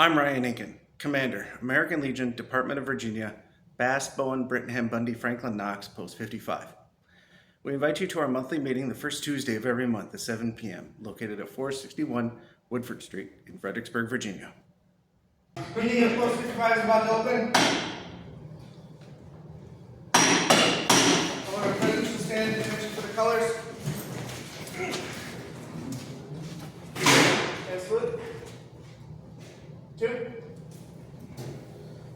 I'm Ryan Incan, Commander, American Legion, Department of Virginia, Bass, Bowen, Brittenham, Bundy, Franklin, Knox, Post 55. We invite you to our monthly meeting the first Tuesday of every month at 7 p.m., located at 461 Woodford Street in Fredericksburg, Virginia. Meeting of Post 55 is about to open. All our presidents will stand attention for the colors. And salute. 2.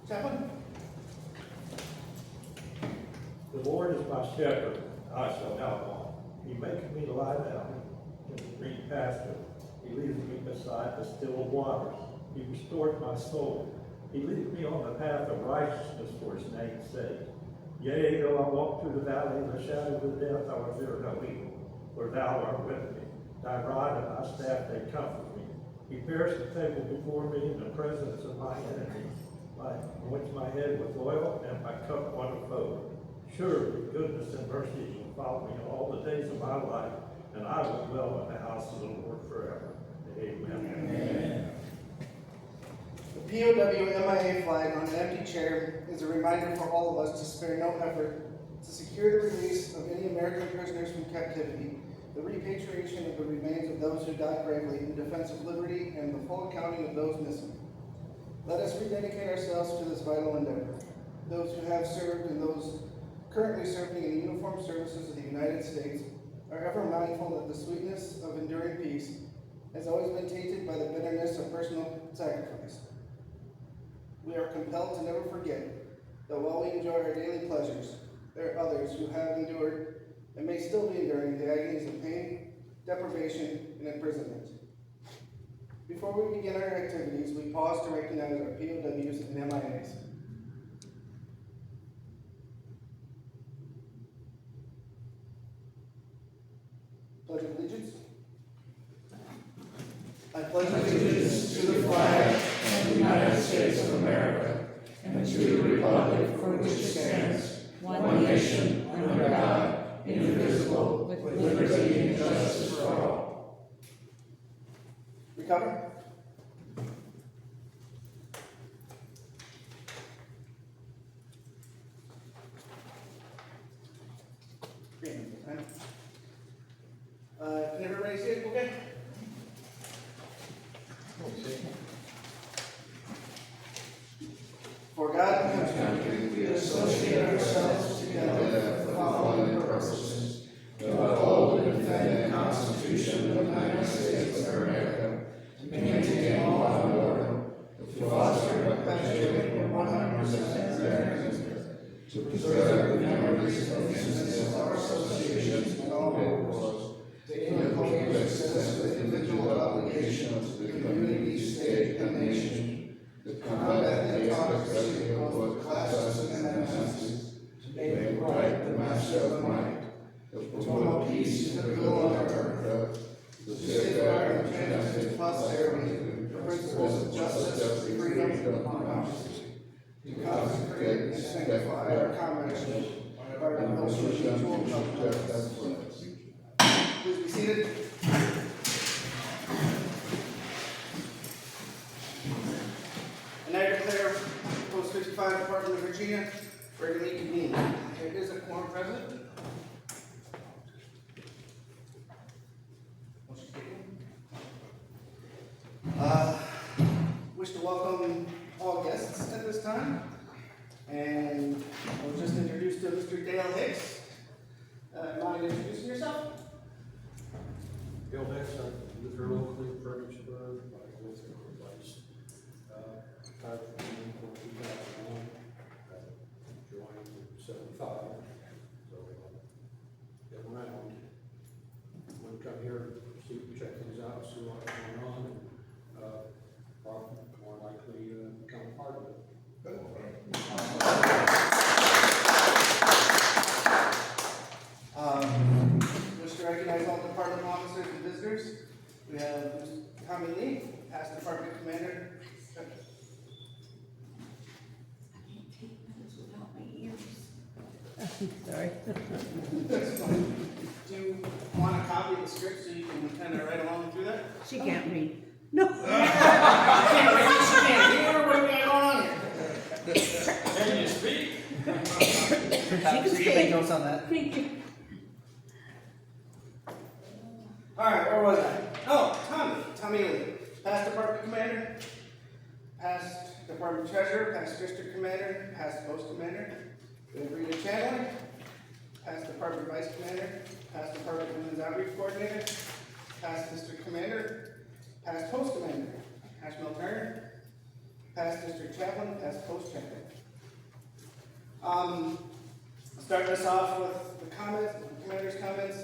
Chaplain. The Lord is my shepherd, I shall not want. He maketh me to lie down in the green pasture. He leadeth me beside the still waters. He restored my soul. He leadeth me on the path of righteousness for his name's sake. Yea, though I walk through the valley of the shadow of death, I will fear no evil, for thou art with me. Thy rod and thy staff, they comfort me. He prepares the table before me in the presence of my enemies. Anoints my head with oil, and my cup runneth over. Surely goodness and mercy shall follow me all the days of my life, and I will dwell in the house of the Lord forever. Amen. Amen. The POW MIA flag on an empty chair is a reminder for all of us to spare no effort to secure the release of any American prisoners from captivity, the repatriation of the remains of those who died bravely in defense of liberty, and the full accounting of those missing. Let us rededicate ourselves to this vital endeavor. Those who have served and those currently serving in the uniformed services of the United States are ever mindful that the sweetness of enduring peace has always been tainted by the bitterness of personal sacrifice. We are compelled to never forget that while we enjoy our daily pleasures, there are others who have endured and may still be enduring the agonies of pain, deprivation, and imprisonment. Before we begin our activities, we pause to recognize our POWs and MIAs. Pledge of Allegiance. I pledge allegiance to the flag of the United States of America and to the republic for which it stands, one nation, under God, indivisible, with liberty and justice for all. Recover. Can everybody see it okay? For God and country, we associate ourselves together for the following purposes: to uphold and defend the Constitution of the United States of America, to maintain law and order, to foster and perpetuate 100% Americanism, to preserve the memories of instances of our associations and all wars, to inculcate a sense of individual obligation to the community, state, and nation, to combat the hypocrisy of both classes and ethnicities, to make right the master of might, to promote peace and goodwill on earth, to safeguard and transmit posterity the principles of justice, freedom, and democracy, to consecrate and sanctify our comradeship by our mutual help. Please be seated. And I declare Post 55 Department of Virginia regularly convened. There is a quorum present. Wish to welcome all guests at this time. And I was just introduced to Mr. Dale Hicks. Mind introducing yourself? Dale Hicks, I live here locally in Fredericksburg. I live in a place. Retired from the Army in 2001. Joined in 75. So, get around. When we come here, check things out, see what's going on, and more likely become a part of it. Wish to recognize all department officers and visitors. We have Mr. Tommy Lee, past department commander. I can't take minutes without my ears. Sorry. Do you want a copy of the script so you can kind of write along through that? She can't read. No. She can't. Have a seat, take notes on that. Thank you. Alright, where was I? Oh, Tommy Lee, past department commander, past department treasurer, past district commander, past post commander. We have Rita Chandler, past department vice commander, past department women's outreach coordinator, past district commander, past post commander, Ashmel Turner, past district chaplain, past post chaplain. Starting us off with the comments, the commander's comments.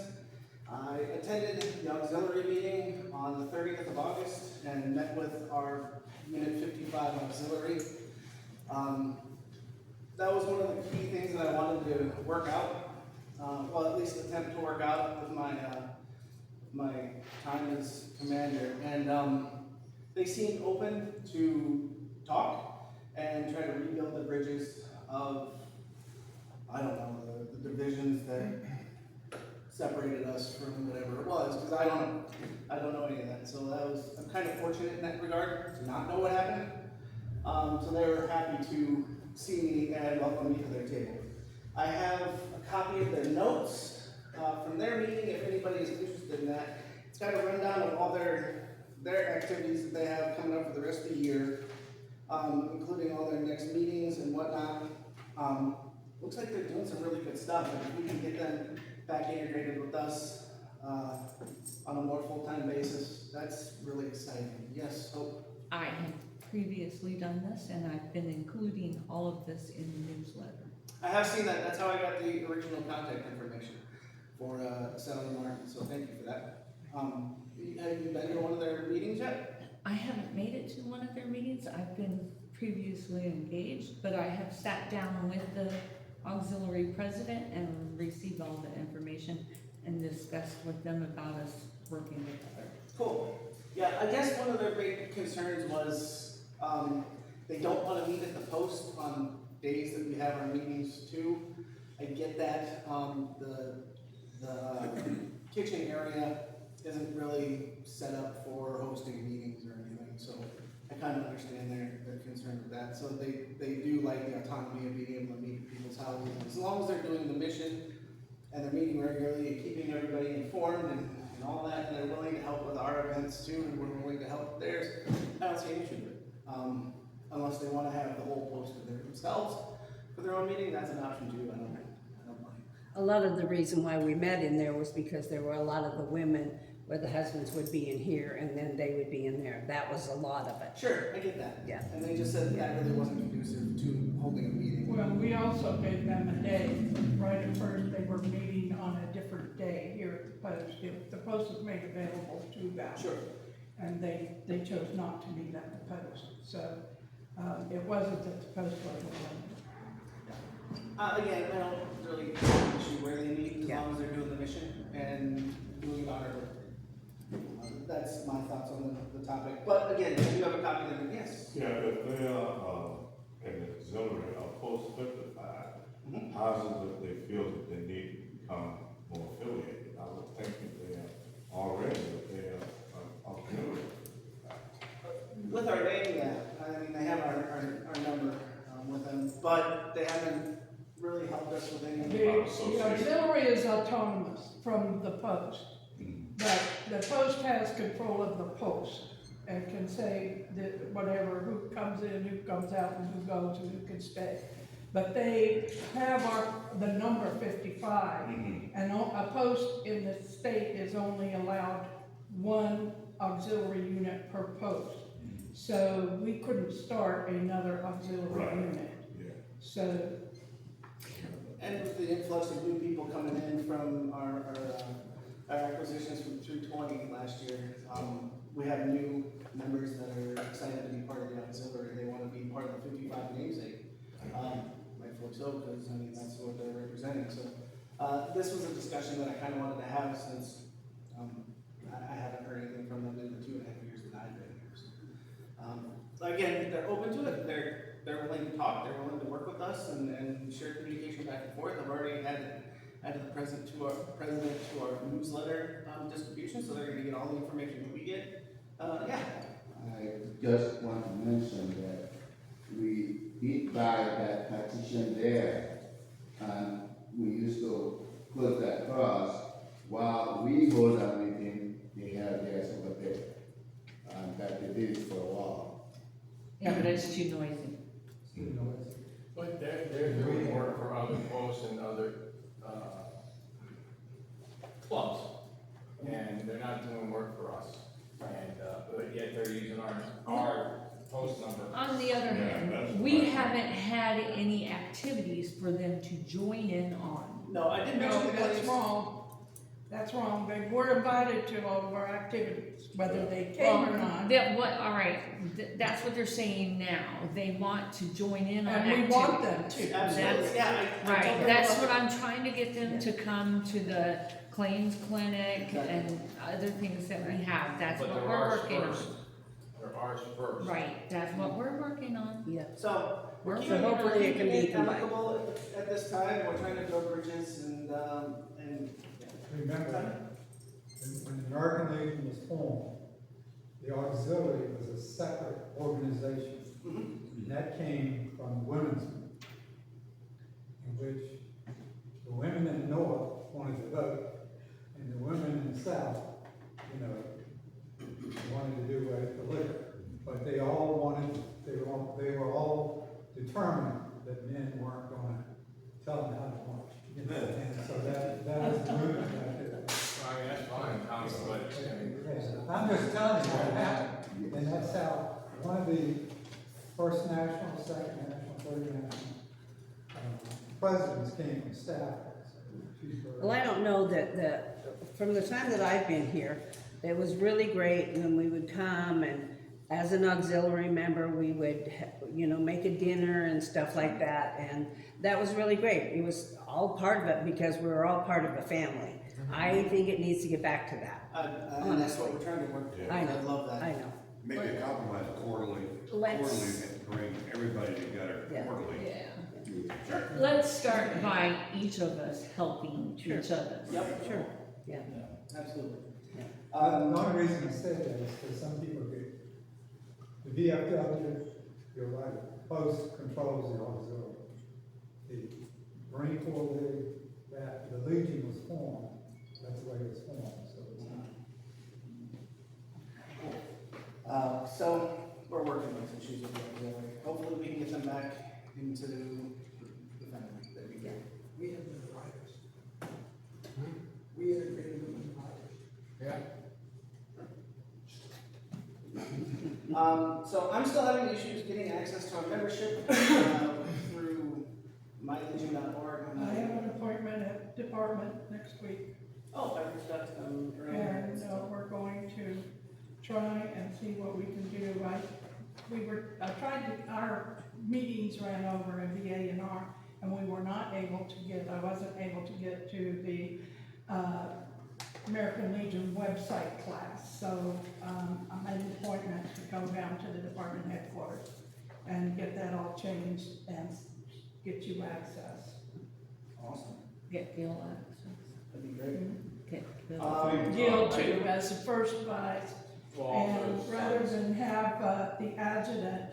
I attended the auxiliary meeting on the 30th of August and met with our Unit 55 auxiliary. That was one of the key things that I wanted to work out, well, at least attempt to work out with my time as commander. And they seemed open to talk and try to rebuild the bridges of, I don't know, the divisions that separated us from whatever it was, because I don't know any of that. So I'm kind of fortunate in that regard to not know what happened. So they were happy to see me and welcome me to their table. I have a copy of their notes from their meeting, if anybody is interested in that. It's got a rundown of all their activities that they have coming up for the rest of the year, including all their next meetings and whatnot. Looks like they're doing some really good stuff, and if we can get them back integrated with us on a more full-time basis, that's really exciting. Yes, Hope? I have previously done this, and I've been including all of this in the newsletter. I have seen that. That's how I got the original contact information for Sally Martin, so thank you for that. Have you been to one of their meetings yet? I haven't made it to one of their meetings. I've been previously engaged, but I have sat down with the auxiliary president and received all the information and discussed with them about us working together. Cool. Yeah, I guess one of their big concerns was they don't want to meet at the post on days that we have our meetings too. I get that. The kitchen area isn't really set up for hosting meetings or anything, so I kind of understand their concern with that. So they do like the autonomy of being able to meet at people's houses. As long as they're doing the mission and they're meeting regularly and keeping everybody informed and all that, and they're willing to help with our events too, and we're willing to help with theirs, I don't see an issue with it. Unless they want to have the whole post to themselves for their own meeting, that's an option too. I don't mind. A lot of the reason why we met in there was because there were a lot of the women where the husbands would be in here and then they would be in there. That was a lot of it. Sure, I get that. Yeah. And they just said that really wasn't conducive to holding a meeting. Well, we also gave them a day. Right at first, they were meeting on a different day here at the post. The post was made available to them. Sure. And they chose not to meet at the post. So it wasn't that the post wasn't available. Again, I don't really have an issue where they meet as long as they're doing the mission and doing our work. That's my thoughts on the topic. But again, if you have a copy of it, yes. Yeah, if they are an auxiliary or post 55, how is it that they feel that they need to become more affiliated? I would think that they are already, that they are auxiliary. With our name, yeah. I mean, they have our number with them, but they haven't really helped us with any. The auxiliary is autonomous from the post. But the post has control of the post and can say that whatever, who comes in, who comes out, and who goes, and who can stay. But they have the number 55, and a post in the state is only allowed one auxiliary unit per post. So we couldn't start another auxiliary unit. Yeah. So. And with the influx of new people coming in from our acquisitions from 320 last year, we have new members that are excited to be part of the auxiliary. They want to be part of the 55 namesake. Rightfully so, because I mean that's what they're representing. So this was a discussion that I kind of wanted to have since I haven't heard anything from them in the 2.5 years that I've been here. So, again, they're open to it. They're willing to talk. They're willing to work with us and share communication back and forth. I've already added the president to our newsletter distribution, so they're going to get all the information that we get. Yeah. I just want to mention that we did buy that partition there, and put that cross, while we hold our meeting, they have theirs over there. And that they did it for a while. Yeah, but it's too noisy. But they're doing work for other posts and other, clubs, and they're not doing work for us. And, but yet they're using our post number. On the other Yeah, that's hand, we right. haven't had any activities for them to join in on. No, I did mention No, the that's claims. wrong. That's wrong. They were invited to all of our activities, whether they came or not. That what, all right, that's what they're saying now. They want to join in on And activities. we want them to. Absolutely, yeah. I Right, totally that's love what it. I'm trying to get them to come to the claims clinic and other things that we have. That's But what they're we're ours working on. first. They're ours first. Right, that's what we're working on. Yeah. So, we're So keeping hopefully it can be combined. amicable at this time, we're trying to build bridges and, Remember, when the American Legion was formed, the auxiliary was a separate organization. And that came from women's, in which the women in the north wanted to vote, and the women in the south, you know, wanted to do away with the liquor. But they all wanted, they were all determined that men weren't gonna tell them how to march. You know, and so that is the movement right there. I mean, that's fine, Thomas, but, I mean, Yeah, I'm just telling you what happened, and that's how one of the first national, second national, third national, presidents came from staff. Well, I don't know that from the time that I've been here, it was really great when we would come and as an auxiliary member, we would, you know, make a dinner and stuff like that. And that was really great. It was all part of it because we were all part of a family. I think it needs to get back to that. and that's what we're trying to work towards. I know. I love that. I know. Make a compromise quarterly, Let's- and bring everybody together Yeah. quarterly. Yeah. Let's start by each of us helping each other. Yep. Sure, yeah. Absolutely. The only reason I said that is because some people get, the VFW, you're right, post controls the auxiliary. The Marine Corps, the Legion was formed, that's the way it was formed, so it's not. So, we're working with issues with the auxiliary. Hopefully, we can get them back into the family. That'd be great. We have been writers. We integrated them in writers. yeah. So I'm still having issues getting access to our membership through mylegion.org. I have an appointment at department next week, Oh, I reached out to them earlier. and we're going to try and see what we can do. I tried to, our meetings ran over in VA&R, and we were not able to get, I wasn't able to get to the, American Legion website class, so, I made an appointment to go down to the department headquarters and get that all changed and get you access. Awesome. Get Gil access. That'd be great. Get Gil. Gil too, as the first vice, Well, and also- rather than have, the adjutant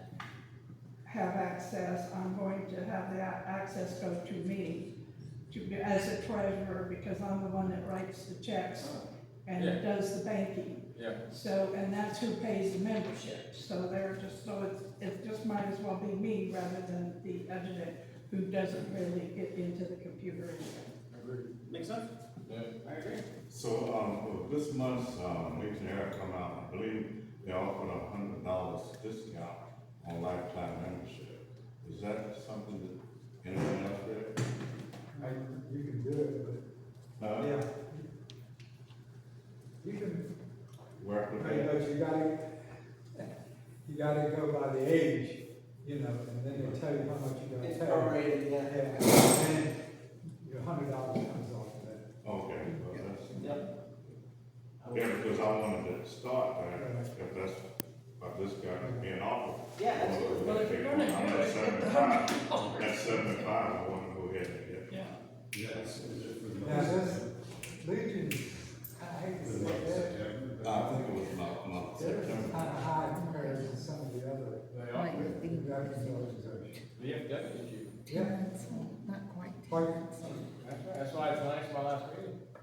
have access, I'm going to have the access go to me, as a treasurer, because I'm the one that writes the checks and Yeah. does the banking. Yeah, So, and that's who pays the membership, so they're just, so it just might as well be me rather than the adjutant who doesn't really get into the computer anyway. Makes sense? yeah. I agree. So, for this month's, Legion Air come out, I believe they offered $100 discount on lifetime membership. Is that something that anyone else read? You can do it, but, yeah. You can, Work with but that? you gotta go by the age, you know, and then they tell you how much you gotta It's pay. prorated, yeah. Yeah, and your $100 comes off of that. Okay, well, that's, Yep. yeah, because I wanted to start that, if that's, what this guy is being offered. Yeah, absolutely. Well, if you're gonna do I'm it, at get the 75. $100. At 75, I want to go ahead and get. Yeah. Yes. Now, this Legion, I hate to say that, I think it was about they're September. kind of high compared to some of the other They Right. offer, veterans organizations. yeah, definitely. Yeah, Not quite. quite, That's why it's nice while I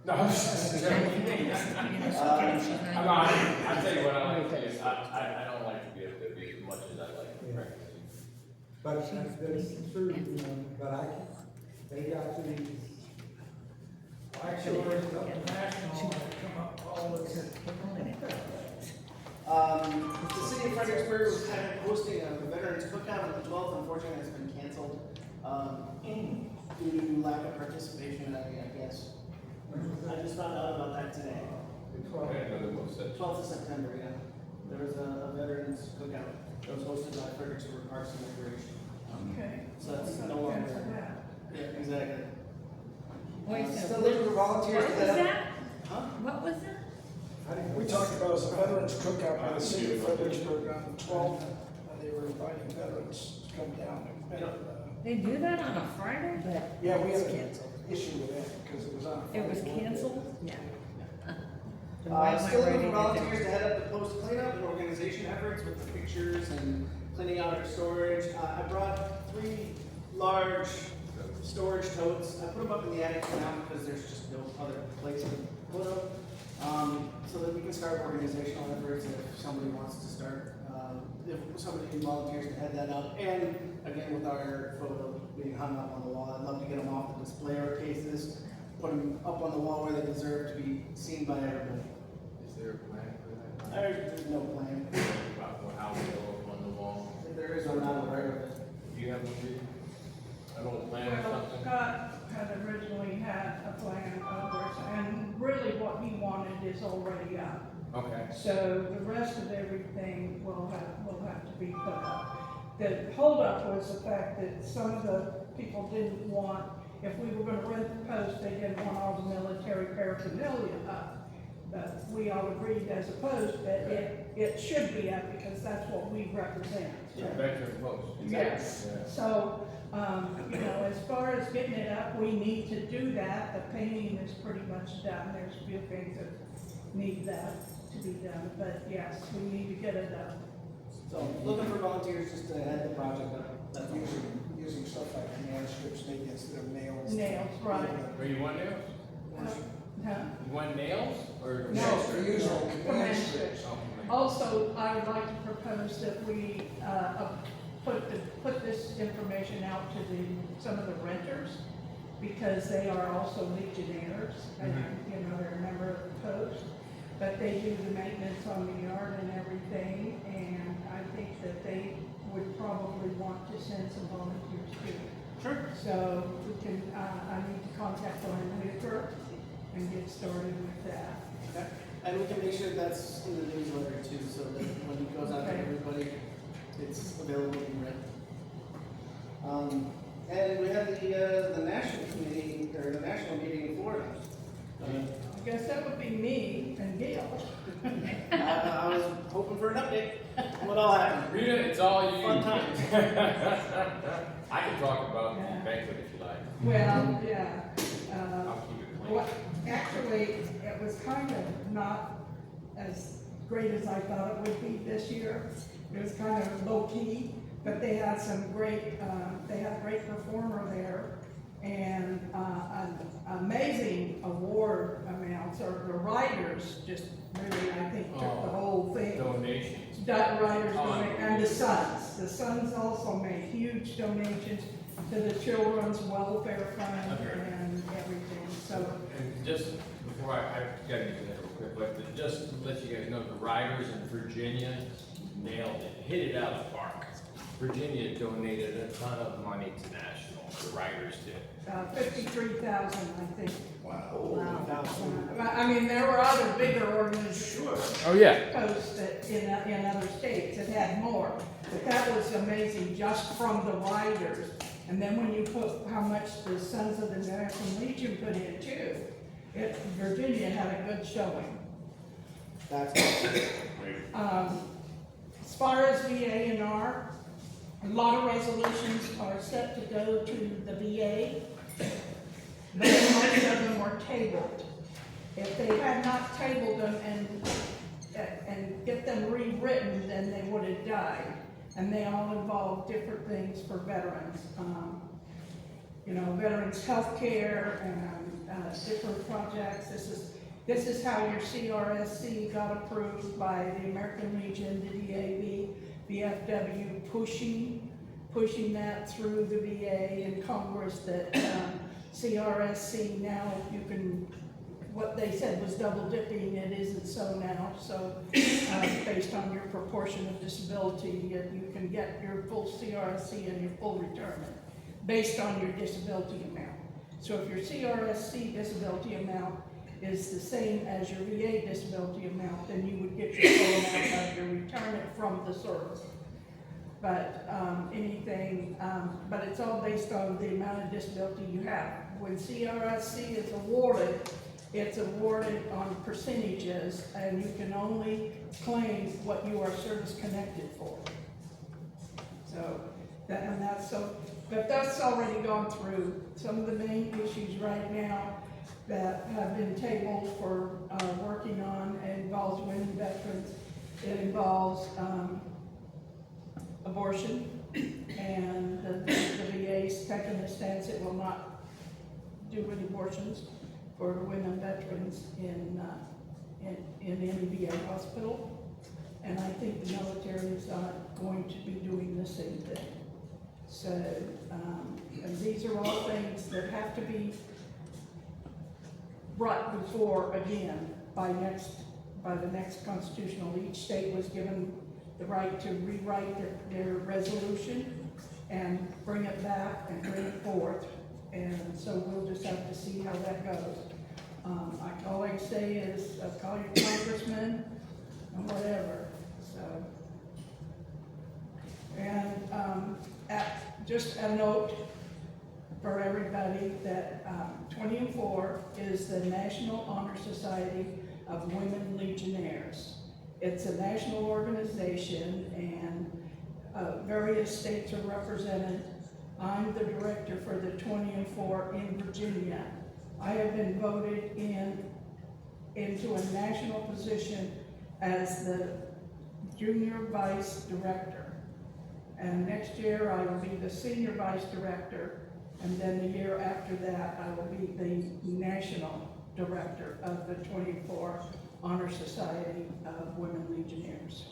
No, I'm just joking. I'll tell you what I like to do is, I don't like to be a as much as I like to practice. But that's true, you know, but they got these. Actually, it's up to national, they come up all this. The city of Fredericksburg was kind of hosting a veterans cookout on the 12th. Unfortunately, it's been canceled due to lack of participation, I guess. I just found out about that today. Another one said. 12th of September, yeah. There was a veterans cookout that was hosted by Fredericksburg Parks and Recreation. Okay. So that's no Cancel longer. that. Yeah, exactly. Wait, so Still looking for volunteers. what was that? Huh? What was that? We talked about as a veterans cookout by the city of Fredericksburg on the 12th, and they were inviting veterans to come down. They do that on a Friday? Yeah, we had an issue with that because it was on. a It was Friday. canceled? Yeah. Then why am I Still looking writing for it volunteers down? to head up the post cleanup and organization efforts with the pictures and cleaning out our storage. I brought 3 large storage totes. I put them up in the attic for now because there's just no other place to put them. So that we can start organizational efforts if somebody wants to start, if somebody volunteers to head that up. And again, with our photo being hung up on the wall, I'd love to get them off the display our cases, put them up on the wall where they deserve to be seen by everybody. Is there a plan for that? There's no plan. About how we go up on the wall? If there is, I'm not aware of it. Do you have one, Judy? I don't know, plan or Well, something? Scott had originally had a plan of course, and really what he wanted is already up. Okay. So the rest of everything will have to be put up. The holdup was the fact that some of the people didn't want, if we were gonna rent the post, they didn't want all the military paraphernalia up. But we all agreed as a post that it should be up because that's what we represent. Yeah, veteran post. Yes, Yeah. so, you know, as far as getting it up, we need to do that. The painting is pretty much done. There's a few things that need that to be done, but yes, we need to get it up. So looking for volunteers just to head the project up. That's all. Using stuff like command strips, maybe instead of nails. Nails, right. Or you want nails? Huh? You want nails or? No. For using Command command strips. strips. Oh, man. Also, I would like to propose that we, put this information out to some of the renters, because they are also legionnaires, and, you know, they're a member of the post, but they do the maintenance on the yard and everything, and I think that they would probably want to send some volunteers too. Sure. So we can, I need to contact Woodford and get started with that. Okay. And we can make sure that's in the newsletter too, so that when it goes out to Okay. everybody, it's available to be read. And we have the national committee, or the national meeting in Florida. I guess that would be me and Gail. I was hoping for an update. What all happened? Rita, it's all you. Fun times. I can talk about Yeah. the banquet if you like. Well, yeah. I'll keep it clean. Well, actually, it was kind of not as great as I thought it would be this year. It was kind of low key, but they had some great, they had a great performer there. And, an amazing award amounts, or the writers just really, I think, took the whole thing. Donations. Writers Oh, donate, and the Sons. The Sons also made huge donations to the Children's Welfare Fund Okay. and everything, so. And just before I gotta get to that real quick, but just to let you guys know, the riders in Virginia nailed it, hit it out of the park. Virginia donated a ton of money to national, the riders did. 53,000, I think. Wow. I mean, there were other bigger organizations. Oh, yeah. Posts that in other states that had more, but that was amazing just from the riders. And then when you put how much the Sons of the American Legion put in too, Virginia had a good showing. That's As far as VA&R, a lot of resolutions are set to go to the VA, but most of them were tabled. If they had not tabled them and get them rewritten, then they would have died. And they all involve different things for veterans. you know, veterans health care and, different projects. This is how your CRSC got approved by the American Legion, the DAV, VFW, pushing that through the VA and Congress that, CRSC now you can, what they said was double dipping, it isn't so now. So, based on your proportion of disability, you can get your full CRSC and your full retirement based on your disability amount. So if your CRSC disability amount is the same as your VA disability amount, then you would get your full amount of your retirement from the service. But but it's all based on the amount of disability you have. When CRSC is awarded, it's awarded on percentages, and you can only claim what you are service connected for. So, but that's already gone through. Some of the main issues right now that have been tabled for working on involves women veterans. It involves abortion, and the VA's taken a stance it will not do any abortions for women veterans in any VA hospital. And I think the military is not going to be doing the same thing. So, and these are all things that have to be brought before, again, by the next constitutional. Each state was given the right to rewrite their resolution and bring it back and bring it forth. And so we'll just have to see how that goes. All I can say is call your congressman and whatever. So, and just a note for everybody that 20 and 4 is the National Honor Society of Women Legionnaires. It's a national organization, and various states are represented. I'm the director for the 20 and 4 in Virginia. I have been voted into a national position as the junior vice director. And next year I will be the senior vice director, and then the year after that I will be the national director of the 24 Honor Society of Women Legionnaires.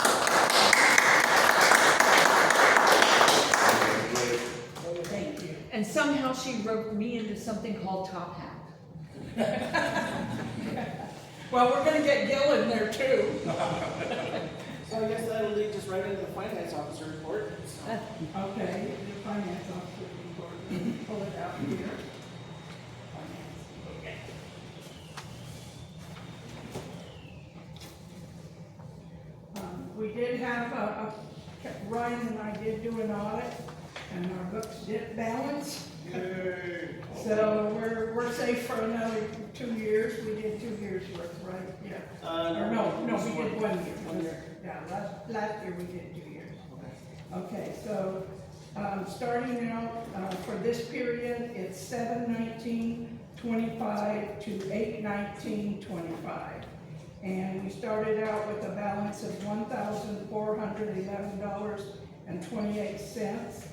Thank you. And somehow she roped me into something called top hat. Well, we're gonna get Gil in there too. So I guess that'll lead us right into the finance officer report. Okay, the finance officer report, pull it out here. Okay. We did have Ryan and I did do an audit, and our books did balance. Yay. So we're safe for another 2 years. We did 2 years worth, right? Yeah. Or no, we did 1 year. 1 year. Yeah, last year we did 2 years. Okay, so starting out for this period, it's 7/19/25 to 8/19/25. And we started out with a balance of $1,411.28.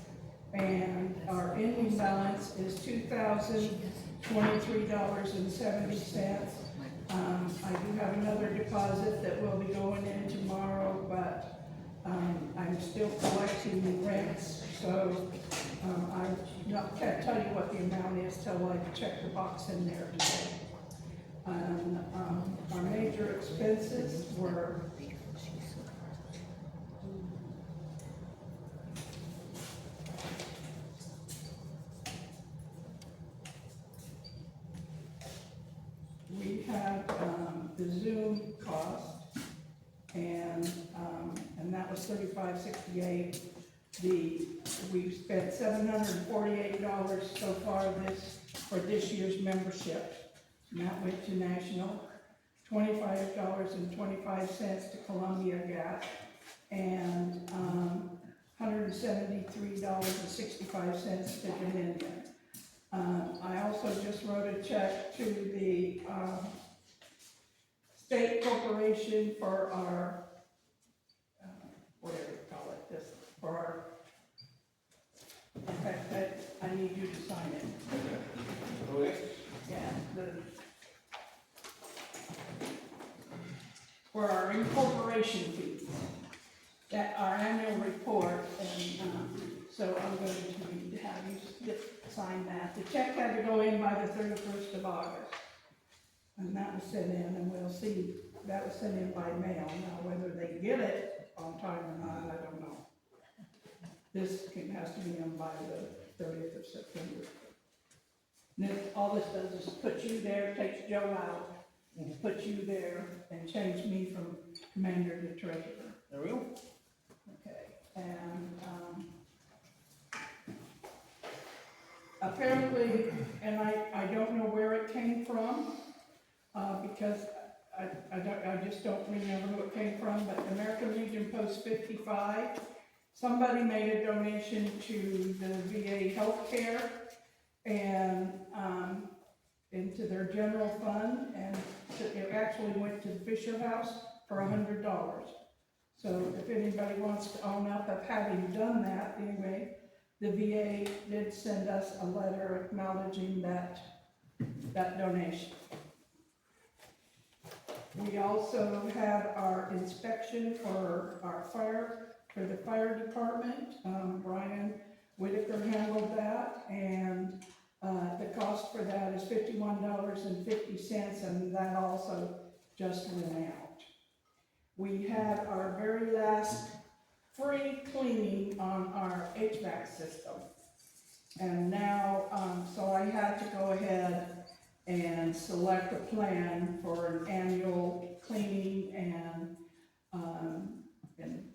And our ending balance is $2,023.70. I do have another deposit that will be going in tomorrow, but I'm still collecting the rents, so I can't tell you what the amount is till I check the box in there today. Our major expenses were we have the Zoom cost, and that was $35.68. We've spent $748 so far for this year's membership, and that went to National. $25.25 to Columbia Gas, and $173.65 to Dominion. I also just wrote a check to the state corporation for our, whatever you call it, for our, in fact, I need you to sign it. operation fees. That our annual report, and, so I'm going to have you sign that. The check had to go in by the 31st of August. And that was sent in, and we'll see, that was sent in by mail. Now, whether they get it on time or not, I don't know. This has to be in by the 30th of September. And then all this does is put you there, takes Joe out, and puts you there, and change me from commander to treasurer. There we go. Okay, and, apparently, and I don't know where it came from, because I just don't remember who it came from, but American Legion Post 55, somebody made a donation to the VA healthcare and, into their general fund, and it actually went to the Fisher House for $100. So if anybody wants to own up of having done that, anyway, the VA did send us a letter acknowledging that donation. We also had our inspection for the fire department. Brian Whitaker handled that, and the cost for that is $51.50, and that also just went out. We had our very last free cleaning on our HVAC system. And now, so I had to go ahead and select a plan for an annual cleaning and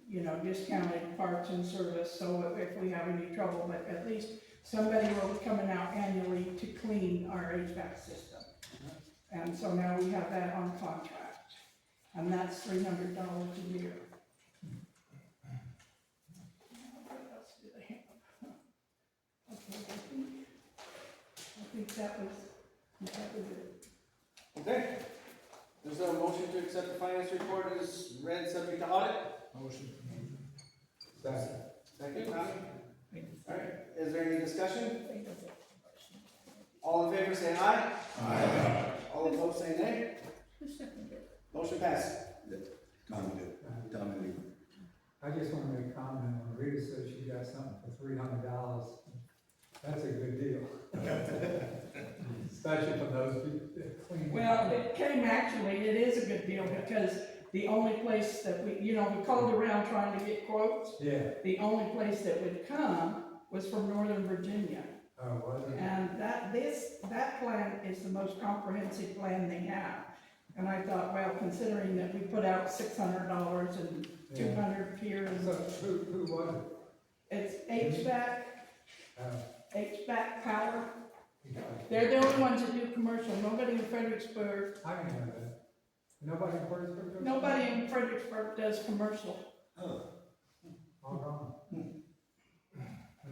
you know, discounted parts and service, so if we have any trouble, but at least somebody will be coming out annually to clean our HVAC system. And so now we have that on contract, and that's $300 a year. What else did I have? Okay, I think that was it. Okay. Is there a motion to accept the finance report as read, subject to audit? Motion. Second, Tommy? All right, is there any discussion? All in favor say aye. Aye. All opposed say nay. Motion passes. Tommy did. I just want to make a comment when Rita says she got something for $300. That's a good deal. Especially for those people that clean. Well, it is a good deal, because the only place that we called around trying to get quotes. Yeah. The only place that would come was from Northern Virginia. Oh, was it? And that plan is the most comprehensive plan they have. And I thought, well, considering that we put out $600 and 200 here, So who was it? it's HVAC, Oh, HVAC power. okay. They're the only ones that do commercial. Nobody in Fredericksburg, I can know that. Nobody in Fredericksburg does that? nobody in Fredericksburg does commercial. All wrong. When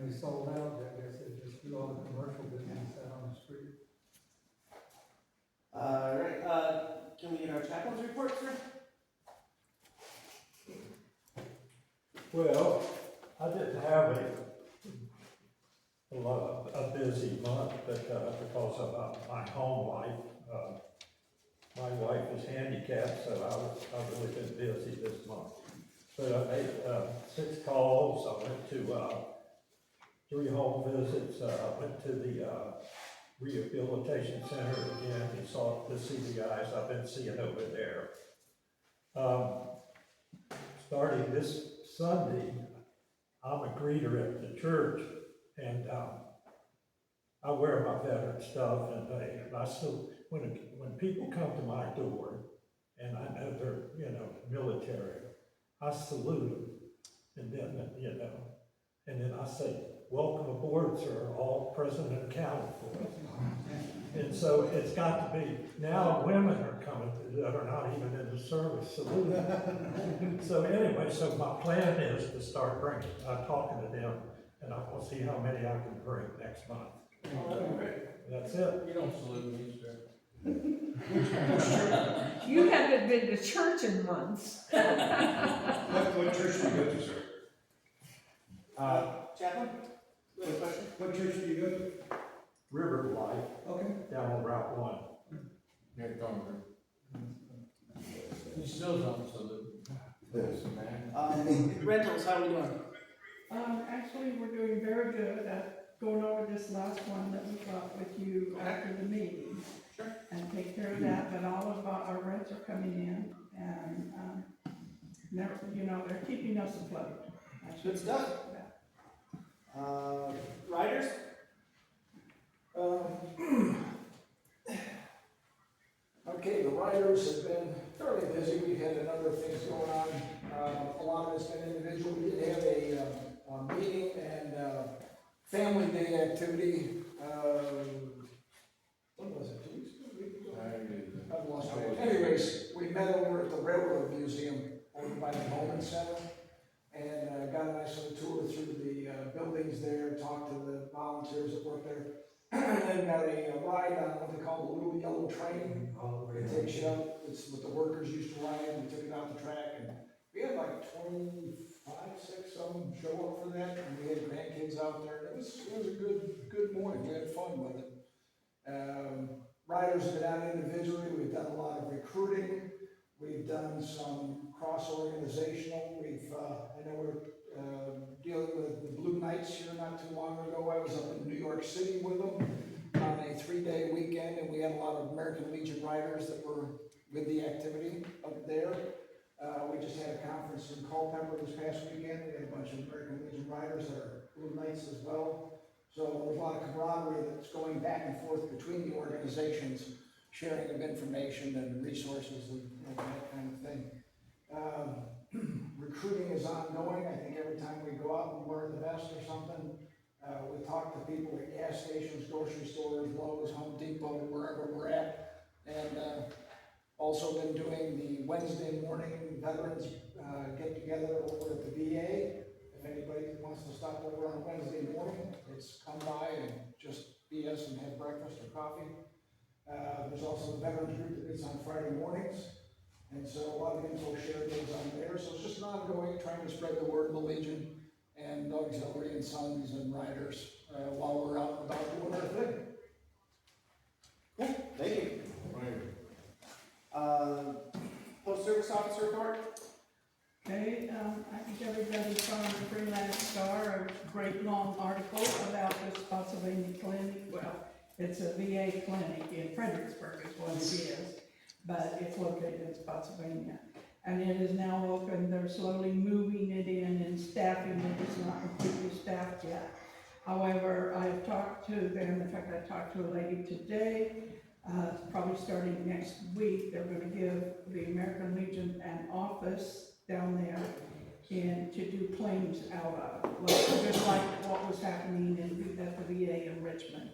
they sold out, I guess they just do all the commercial business out on the street. All right, can we get our chaplain's report, sir? Well, I didn't have a busy month, but because of my home life, my wife is handicapped, so I've really been busy this month. But I made 6 calls. I went to 3 home visits. I went to the rehabilitation center again to see the guys I've been seeing over there. Starting this Sunday, I'm a greeter at the church, and I wear my veteran stuff, and I still, when people come to my door, and I know they're, military, I salute them, and then, and then I say, welcome aboard, sir, all present and accounted for. And so it's got to be, now women are coming that are not even in the service saluting. So anyway, so my plan is to start talking to them, and I will see how many I can bring next month. That's it. You don't salute me, sir. You haven't been to church in months. What church do you go to, sir? Chaplain? You have a question? What church do you go to? River Life, Okay. down on Route 1. You're going, you still don't salute. Yes. Rentals, how are we doing? Actually, we're doing very good at going over this last one that we got with you after the meeting. Sure. And take care of that, but all of our rents are coming in and, they're keeping us afloat. I should Good stuff. say that. Riders? Okay, the riders have been fairly busy. We've had a number of things going on. A lot of it's been individual. We did have a meeting and family day activity. What was it, 2 weeks ago? A week ago? I've lost track. Anyways, we met over at the Railroad Museum over by the Bowman Center and got a nice little tour through the buildings there, talked to the volunteers that work there. And then got a ride on what they call the Little Yellow Train. It takes you up, it's what the workers used to ride, we took it out the track, and we had like 25, 6 of them show up for that, and we had grandkids out there. It was a good morning, we had fun with it. Riders have been out individually, we've done a lot of recruiting, we've done some cross-organizational, I know we're dealing with the Blue Knights here not too long ago. I was up in New York City with them on a 3-day weekend, and we had a lot of American Legion riders that were with the activity up there. We just had a conference in Culpeper this past weekend. We had a bunch of American Legion riders that are Blue Knights as well. So there's a lot of camaraderie that's going back and forth between the organizations, sharing of information and resources and that kind of thing. Recruiting is ongoing. I think every time we go out and wear the vest or something, we talk to people at gas stations, grocery stores, Lowe's, Home Depot, wherever we're at. And also been doing the Wednesday morning veterans get together over at the VA. If anybody wants to stop over on Wednesday morning, it's come by and just BS and have breakfast or coffee. There's also the veterans group that meets on Friday mornings. And so a lot of info shared goes on there. So it's just an ongoing, trying to spread the word of the Legion and auxiliary and sons and riders while we're out and about doing our thing. Cool, thank you. Post-service officer report? Okay, I think everybody saw in the Freelance Star a great long article about this Spotsylvania clinic. Well, it's a VA clinic in Fredericksburg is what it is, but it's located in Spotsylvania. And it is now open. They're slowly moving it in and staffing it. It's not completely staffed yet. However, I've talked to them. In fact, I talked to a lady today. Probably starting next week, they're going to give the American Legion an office down there and to do claims out of, just like what was happening at the VA in Richmond.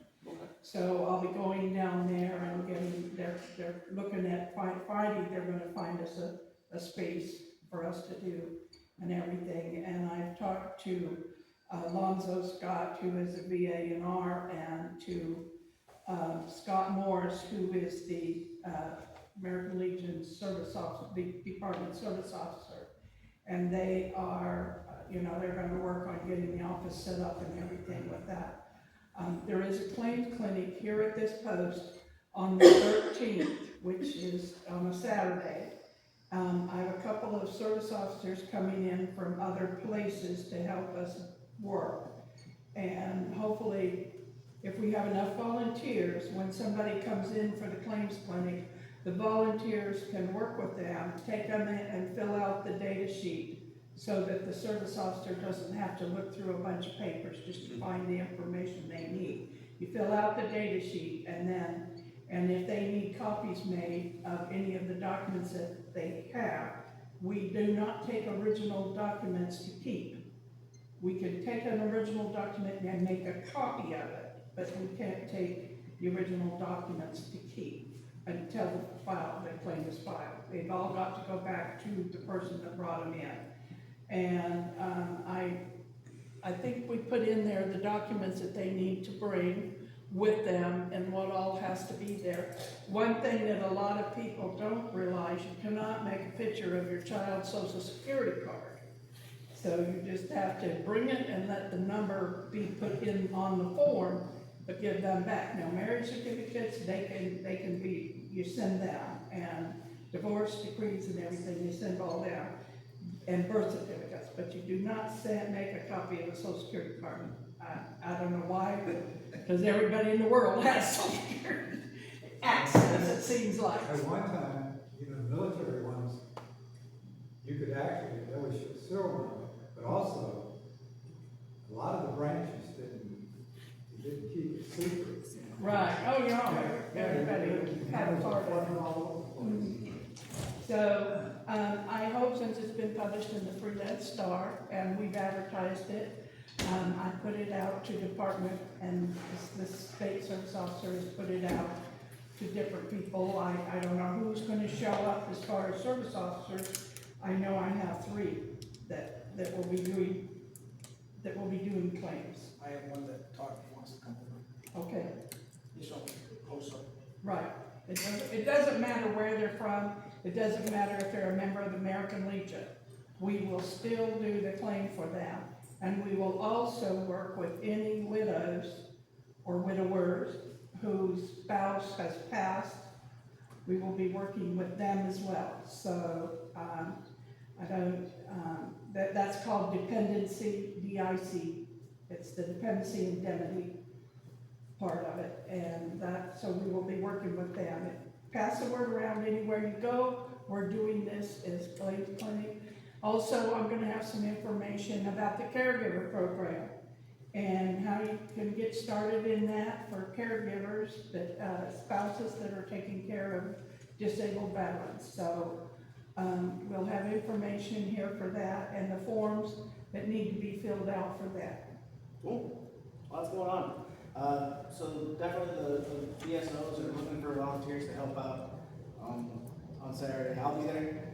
So I'll be going down there and getting, they're looking at Friday, they're going to find us a space for us to do and everything. And I've talked to Lonzo Scott, who is a VA&R, and to Scott Morris, who is the American Legion Service Officer, the Department Service Officer. And they are, they're going to work on getting the office set up and everything with that. There is a claims clinic here at this post on the 13th, which is on a Saturday. I have a couple of service officers coming in from other places to help us work. And hopefully, if we have enough volunteers, when somebody comes in for the claims clinic, the volunteers can work with them, take them in and fill out the data sheet so that the service officer doesn't have to look through a bunch of papers just to find the information they need. You fill out the data sheet and if they need copies made of any of the documents that they have, we do not take original documents to keep. We can take an original document and make a copy of it, but we can't take the original documents to keep until the claim is filed. They've all got to go back to the person that brought them in. And I think we put in there the documents that they need to bring with them and what all has to be there. One thing that a lot of people don't realize, you cannot make a picture of your child's social security card. So you just have to bring it and let the number be put in on the form, but give them back. Now, marriage certificates, they can be, you send them, and divorce decrees and everything, you send all them. and birth certificates, but you do not make a copy of a social security card. I don't know why, because everybody in the world has social security access, it seems like. At one time, you know, the military ones, you could actually, that was your serial number, but also, a lot of the branches didn't keep it secret. Right, oh, yeah, everybody had a card on it. So, I hope since it's been published in the Freelance Star and we've advertised it, I put it out to department and the state service officer has put it out to different people. I don't know who's gonna show up as far as service officers. I know I have 3 that will be doing claims. I have one that wants to come over. Okay. He's on close up. Right. It doesn't matter where they're from. It doesn't matter if they're a member of the American Legion. We will still do the claim for them. And we will also work with any widows or widowers whose spouse has passed. We will be working with them as well. So, that's called dependency, DIC. It's the dependency indemnity part of it, and so we will be working with them. Pass the word around anywhere you go. We're doing this as Claims Clinic. Also, I'm gonna have some information about the caregiver program and how you can get started in that for caregivers, spouses that are taking care of disabled veterans. So, we'll have information here for that and the forms that need to be filled out for that. Cool. Lots going on. So definitely the DSOs are looking for volunteers to help out on Saturday. I'll be there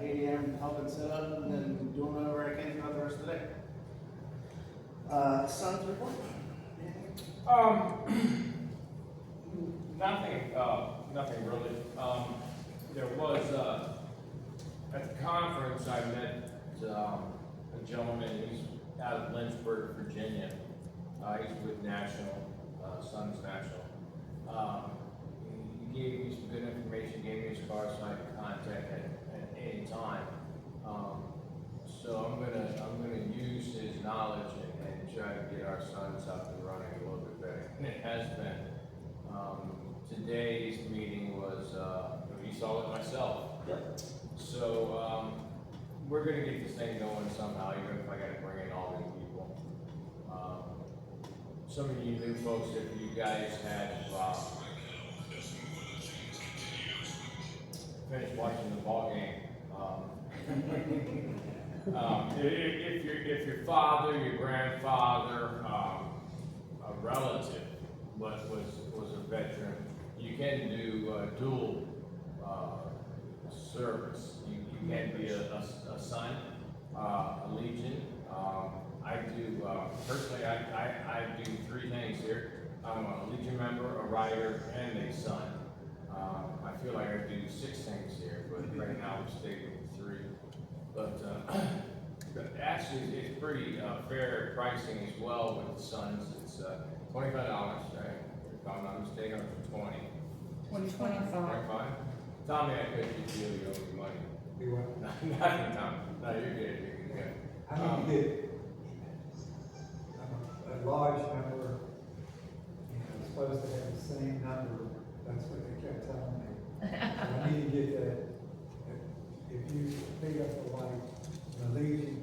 8 a.m. helping set up and then doing whatever I can throughout the rest of the day. Son's report? Nothing really. There was, at the conference, I met a gentleman, he's out of Lynchburg, Virginia. He's with National, Sons National. He gave me some good information, gave me his card so I could contact at any time. So I'm gonna use his knowledge and try to get our sons up and running a little bit better. And it has been. Today's meeting was, you saw it myself. Yep. So, we're gonna get this thing going somehow, even if I gotta bring in all new people. Some of you new folks, if you guys have, finished watching the ball game, if your father, your grandfather, a relative was a veteran, you can do dual service. You can be a son, a legion. I do personally. I do 3 things here. I'm a legion member, a rider, and a son. I feel like I do 6 things here, but right now I'm sticking with 3. But actually, it's pretty fair pricing as well with the sons. It's $25, right? If I'm not mistaken, it's 20. 25. 25? Tommy, I bet you feel you owe me money. Do what? Nothing, Tom. No, you're good. You're good. I need to get, I'm a large number, I'm supposed to have the same number, that's what they kept telling me. So I need to get that, if you pick up the light, the Legion,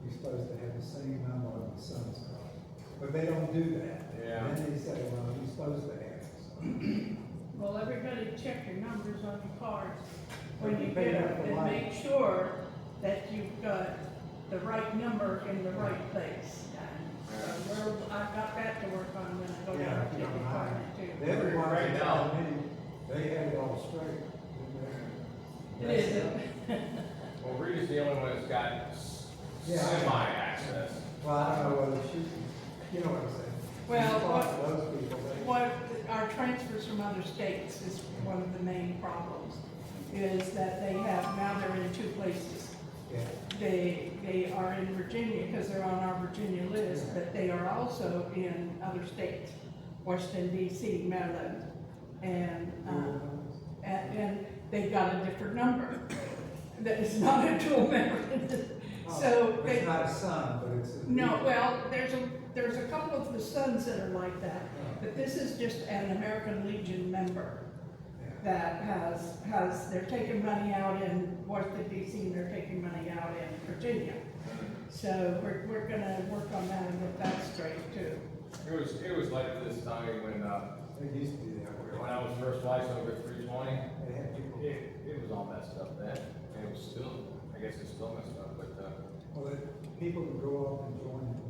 you're supposed to have the same number on the Sun's card. But they don't do that. Yeah. And then they say, well, you're supposed to have. So. Well, everybody check your numbers on your cards when you Pay get up them the and light. make sure that you've got the right number in the right place. I've got that to work on when I go down to the department too. The other ones Right that now. tell me, they have it all straight. It isn't. Well, Rita's the only one that's got Yeah, I know. semi-access. Well, I don't know whether she, you know what I'm saying? Well, You talk to those people, they. What, our transfers from other states is one of the main problems, is that they have, now they're in 2 places. Yeah. They are in Virginia because they're on our Virginia list, but they are also in other states, Washington DC, Maryland, and they've got a different number. That is not a dual member. So It's they, not a son, but it's a. no, well, there's a couple of the sons that are like that, but this is just an American Legion member that they're taking money out in Washington DC and they're taking money out in Virginia. So we're gonna work on that and get that straight too. It was like this time It used to be that way. when I was first licensed over 320. They had people, It was all messed up then, and it was still, I guess it's still messed up, but, well, people would go up and join